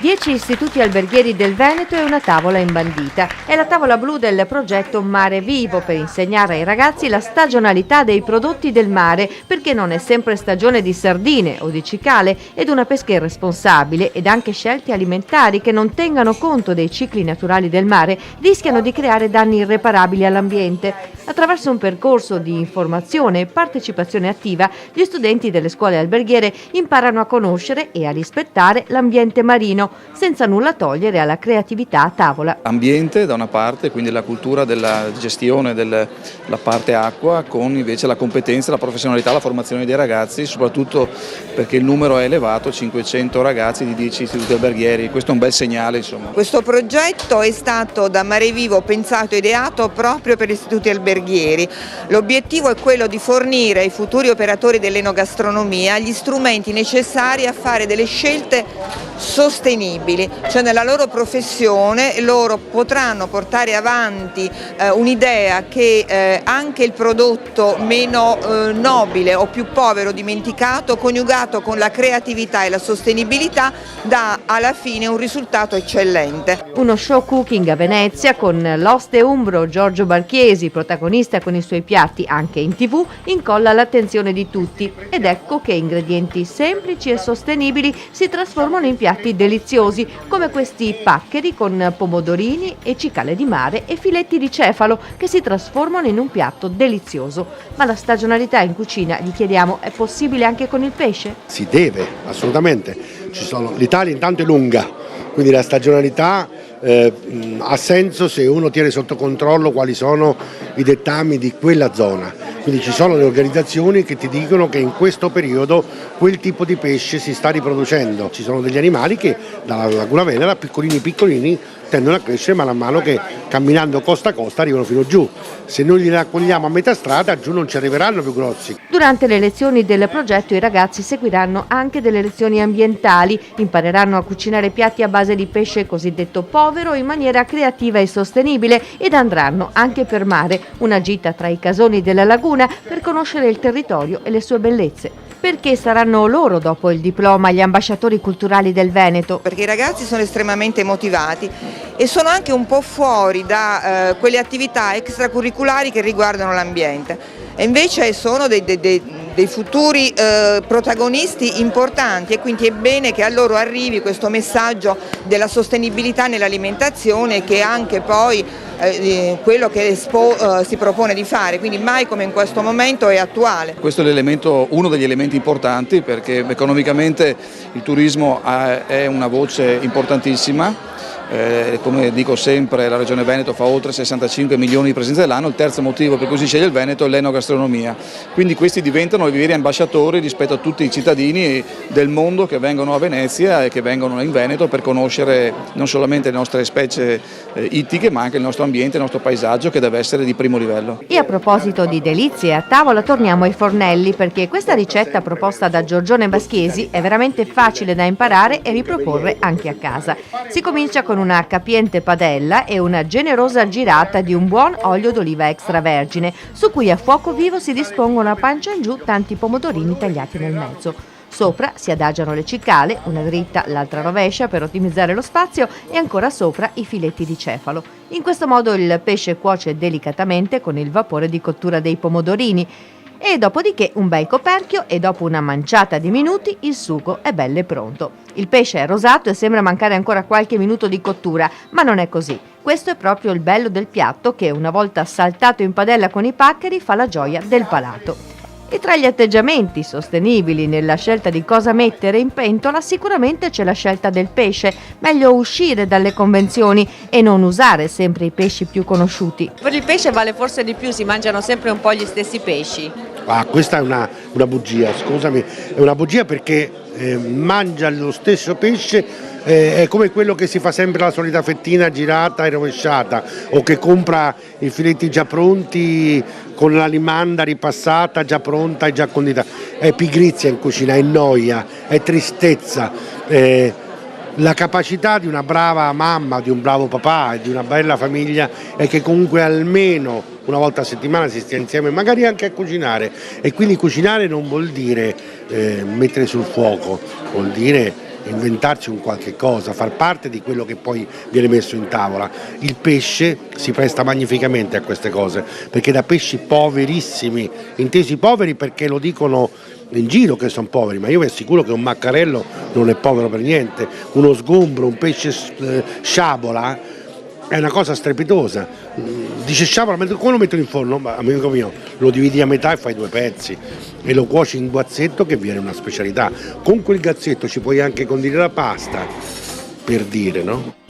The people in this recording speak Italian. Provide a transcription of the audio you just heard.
10 istituti alberghieri del Veneto e una tavola imbandita. È la tavola blu del progetto Mare Vivo per insegnare ai ragazzi la stagionalità dei prodotti del mare, perché non è sempre stagione di sardine o di cicale, ed una pesca irresponsabile ed anche scelte alimentari che non tengano conto dei cicli naturali del mare rischiano di creare danni irreparabili all'ambiente. Attraverso un percorso di informazione e partecipazione attiva, gli studenti delle scuole alberghiere imparano a conoscere e a rispettare l'ambiente marino, senza nulla togliere alla creatività a tavola. Ambiente da una parte, quindi la cultura della gestione della parte acqua, con invece la competenza, la professionalità, la formazione dei ragazzi, soprattutto perché il numero è elevato, 500 ragazzi di 10 istituti alberghieri, questo è un bel segnale, insomma. Questo progetto è stato da Mare Vivo pensato e ideato proprio per gli istituti alberghieri. L'obiettivo è quello di fornire ai futuri operatori dell'enogastronomia gli strumenti necessari a fare delle scelte sostenibili, cioè nella loro professione loro potranno portare avanti un'idea che anche il prodotto meno nobile o più povero dimenticato, coniugato con la creatività e la sostenibilità, dà alla fine un risultato eccellente. Uno show cooking a Venezia con l'oste umbro Giorgio Barchiesi, protagonista con i suoi piatti anche in TV, incolla l'attenzione di tutti, ed ecco che ingredienti semplici e sostenibili si trasformano in piatti deliziosi, come questi paccheri con pomodorini e cicale di mare e filetti di cefalo che si trasformano in un piatto delizioso. Ma la stagionalità in cucina, gli chiediamo, è possibile anche con il pesce? Si deve, assolutamente. L'Italia intanto è lunga, quindi la stagionalità ha senso se uno tiene sotto controllo quali sono i dettami di quella zona. Quindi ci sono le organizzazioni che ti dicono che in questo periodo quel tipo di pesce si sta riproducendo. Ci sono degli animali che dalla Laguna Venera, piccolini, tendono a crescere man mano che camminando costa a costa arrivano fino giù. Se noi li raccogliamo a metà strada, giù non ci arriveranno più grossi. Durante le lezioni del progetto i ragazzi seguiranno anche delle lezioni ambientali, impareranno a cucinare piatti a base di pesce cosiddetto povero in maniera creativa e sostenibile, ed andranno anche per mare, una gita tra i casoni della laguna per conoscere il territorio e le sue bellezze. Perché saranno loro, dopo il diploma, gli ambasciatori culturali del Veneto? Perché i ragazzi sono estremamente motivati e sono anche un po' fuori da quelle attività extracurriculari che riguardano l'ambiente. E invece sono dei futuri protagonisti importanti, e quindi è bene che a loro arrivi questo messaggio della sostenibilità nell'alimentazione, che è anche poi quello che l'Expo si propone di fare, quindi mai come in questo momento è attuale. Questo è uno degli elementi importanti, perché economicamente il turismo è una voce importantissima. Come dico sempre, la Regione Veneto fa oltre 65 milioni di presenze all'anno. Il terzo motivo per cui si sceglie il Veneto è l'enogastronomia, quindi questi diventano i veri ambasciatori rispetto a tutti i cittadini del mondo che vengono a Venezia e che vengono in Veneto per conoscere non solamente le nostre specie ittiche, ma anche il nostro ambiente, il nostro paesaggio, che deve essere di primo livello. E a proposito di delizie a tavola, torniamo ai fornelli, perché questa ricetta proposta da Giorgione Baschiesi è veramente facile da imparare e riproporre anche a casa. Si comincia con una capiente padella e una generosa girata di un buon olio d'oliva extravergine, su cui a fuoco vivo si dispongono a pancia in giù tanti pomodorini tagliati nel mezzo. Sopra si adagiano le cicale, una dritta, l'altra rovescia per ottimizzare lo spazio, e ancora sopra i filetti di cefalo. In questo modo il pesce cuoce delicatamente con il vapore di cottura dei pomodorini. E dopodiché un bel coperchio, e dopo una manciata di minuti il sugo è belle pronto. Il pesce è rosato e sembra mancare ancora qualche minuto di cottura, ma non è così. Questo è proprio il bello del piatto, che una volta saltato in padella con i paccheri fa la gioia del palato. E tra gli atteggiamenti sostenibili nella scelta di cosa mettere in pentola sicuramente c'è la scelta del pesce. Meglio uscire dalle convenzioni e non usare sempre i pesci più conosciuti. Per il pesce vale forse di più, si mangiano sempre un po' gli stessi pesci. Questa è una bugia, scusami, è una bugia, perché mangia lo stesso pesce, è come quello che si fa sempre la solita fettina girata e rovesciata, o che compra i filetti già pronti con la limanda ripassata, già pronta e già condita. È pigrizia in cucina, è noia, è tristezza. La capacità di una brava mamma, di un bravo papà e di una bella famiglia è che comunque almeno una volta a settimana si stia insieme, magari anche a cucinare. E quindi cucinare non vuol dire mettere sul fuoco, vuol dire inventarsi un qualche cosa, far parte di quello che poi viene messo in tavola. Il pesce si presta magnificamente a queste cose, perché da pesci poverissimi, intesi poveri perché lo dicono in giro che sono poveri, ma io vi assicuro che un maccarello non è povero per niente, uno sgombro, un pesce sciabola è una cosa strepitosa. Dice sciabola, come lo mettono in forno? Ma, amico mio, lo dividi a metà e fai 2 pezzi e lo cuoci in guazzetto, che viene una specialità. Con quel gazzetto ci puoi anche condire la pasta, per dire, no?